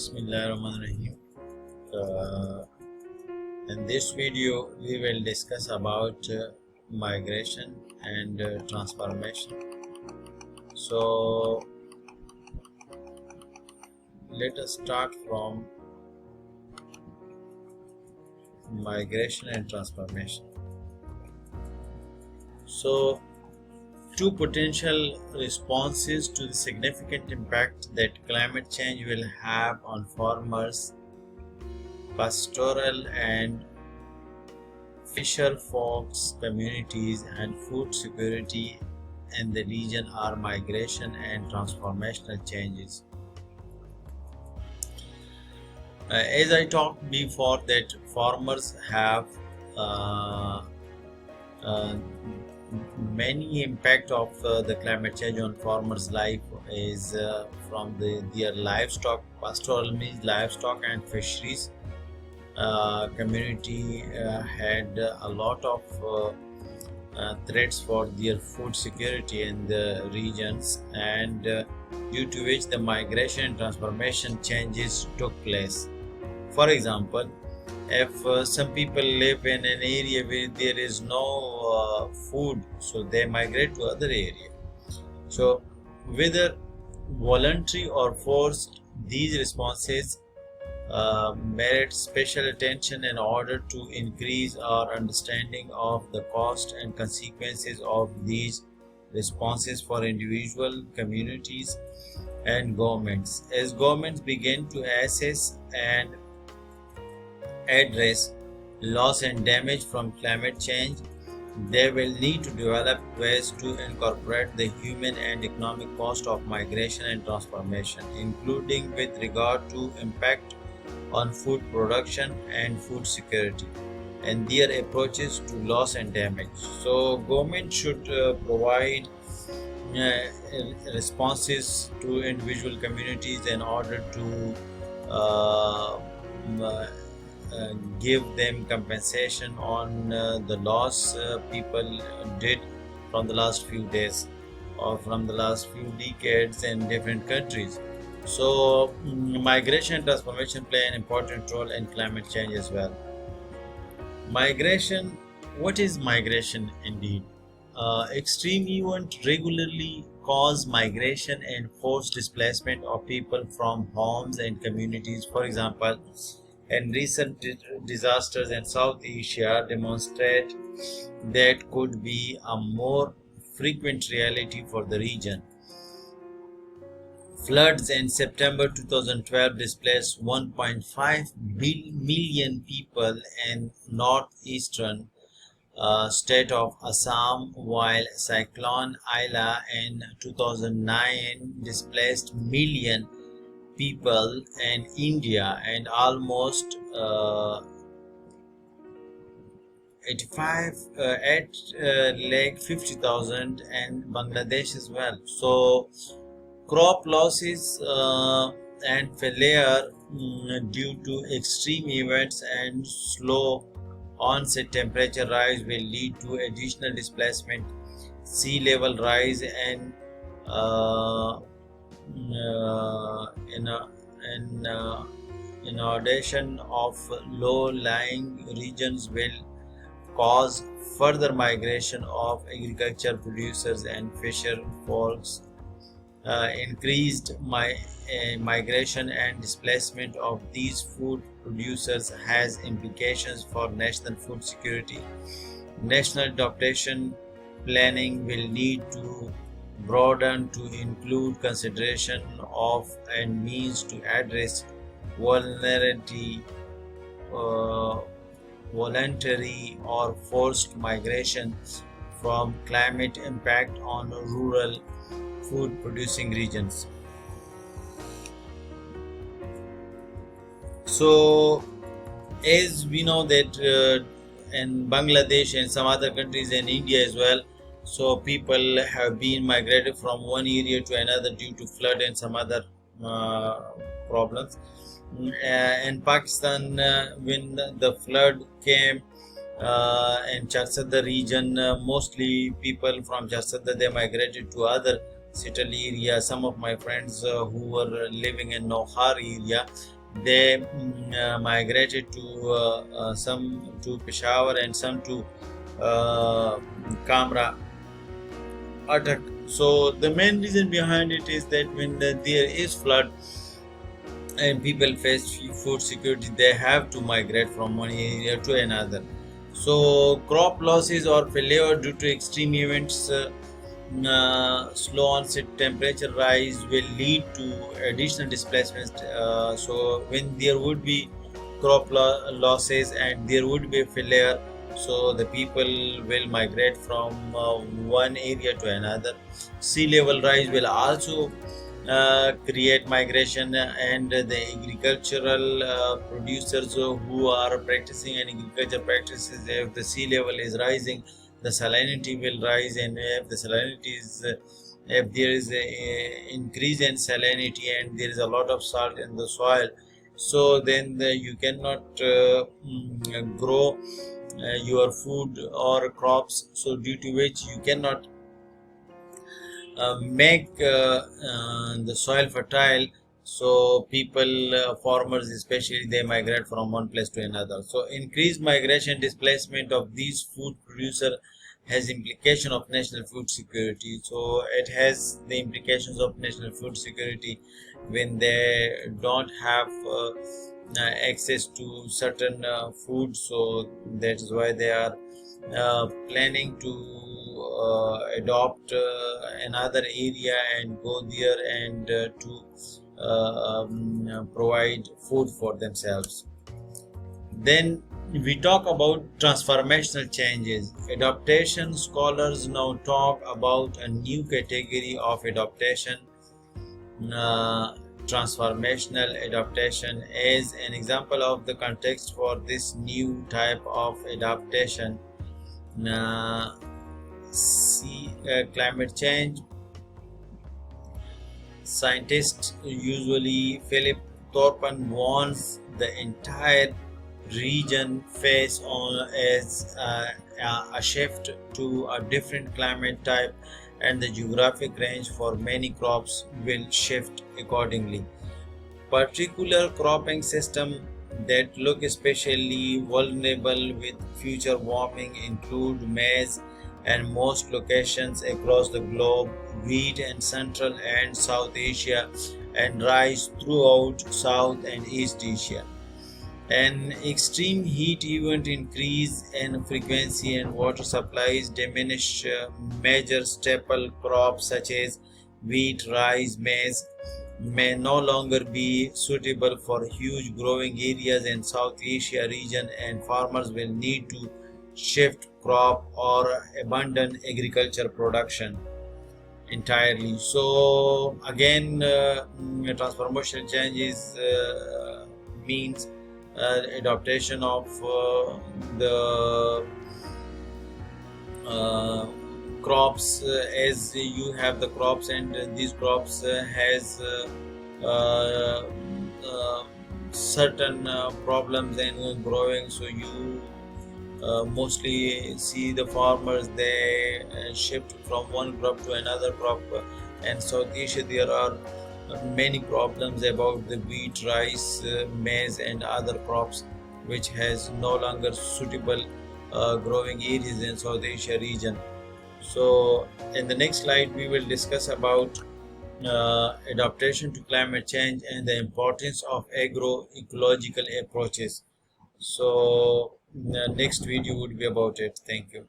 Bismillahirrahmanirrahim. In this video, we will discuss about migration and transformation. So, let us start from migration and transformation. So, two potential responses to the significant impact that climate change will have on farmers, pastoral and fisher folks communities, and food security in the region are migration and transformational changes. As I talked before, that farmers have many impact of the climate change on farmers' life is from their livestock. Pastoral means livestock and fisheries community had a lot of threats for their food security in the regions, and due to which the migration and transformation changes took place. For example, if some people live in an area where there is no food, so they migrate to other area. So whether voluntary or forced, these responses merit special attention in order to increase our understanding of the cost and consequences of these responses for individual communities and governments. As governments begin to assess and address loss and damage from climate change, they will need to develop ways to incorporate the human and economic cost of migration and transformation, including with regard to impact on food production and food security and their approaches to loss and damage. So government should provide responses to individual communities in order to give them compensation on the loss people did from the last few days or from the last few decades in different countries. So migration and transformation play an important role in climate change as well. Migration, what is migration indeed? Extreme events regularly cause migration and forced displacement of people from homes and communities. For example, and recent disasters in South Asia demonstrate that could be a more frequent reality for the region. Floods in September 2012 displaced 1.5 million people in northeastern state of Assam, while Cyclone Aila in 2009 displaced million people in India and almost 8,50,000 in Bangladesh as well. So crop losses and failure due to extreme events and slow onset temperature rise will lead to additional displacement. Sea level rise and inundation of low-lying regions will cause further migration of agriculture producers and fisher folks. Increased migration and displacement of these food producers has implications for national food security. National adaptation planning will need to broaden to include consideration of and means to address vulnerability, voluntary or forced migration from climate impact on rural food producing regions. So as we know that in Bangladesh and some other countries and India as well, so people have been migrated from one area to another due to flood and some other problems. In Pakistan, when the flood came in Charsadda region, mostly people from Charsadda they migrated to other Settle area. Some of my friends who were living in Nohar area, they migrated to some to Peshawar and some to Kamra, Atak. So the main reason behind it is that when there is flood and people face food security, they have to migrate from one area to another. So crop losses or failure due to extreme events, slow onset temperature rise will lead to additional displacements. So when there would be losses and there would be a failure, so the people will migrate from one area to another. Sea level rise will also create migration, and the agricultural producers who are practicing an agriculture practices, if the sea level is rising, the salinity will rise, and if the salinity is if there is a increase in salinity and there is a lot of salt in the soil, so then you cannot grow your food or crops, so due to which you cannot make the soil fertile. So people, farmers especially, they migrate from one place to another. So increased migration displacement of these food producer has implication of national food security. So it has the implications of national food security when they don't have access to certain food. So that is why they are planning to adopt another area and go there and to provide food for themselves. Then we talk about transformational changes. Adaptation scholars now talk about a new category of adaptation. Transformational adaptation is an example of the context for this new type of adaptation. Climate change scientist, usually Philip Thorpen, warns the entire region face on as a shift to a different climate type, and the geographic range for many crops will shift accordingly. Particular cropping system that look especially vulnerable with future warming include maize and most locations across the globe, wheat in Central and South Asia, and rice throughout South and East Asia. An extreme heat event, increase in frequency and water supplies diminish major staple crops such as wheat, rice, maize may no longer be suitable for huge growing areas in South Asia region, and farmers will need to shift crop or abandon agriculture production entirely. So again, transformational changes means adaptation of the crops, as you have the crops, and these crops has certain problems in growing. So you mostly see the farmers, they shift from one crop to another crop. And South Asia, there are many problems about the wheat, rice, maize and other crops which has no longer suitable growing areas in South Asia region. So in the next slide we will discuss about adaptation to climate change and the importance of agroecological approaches. So the next video would be about it. Thank you.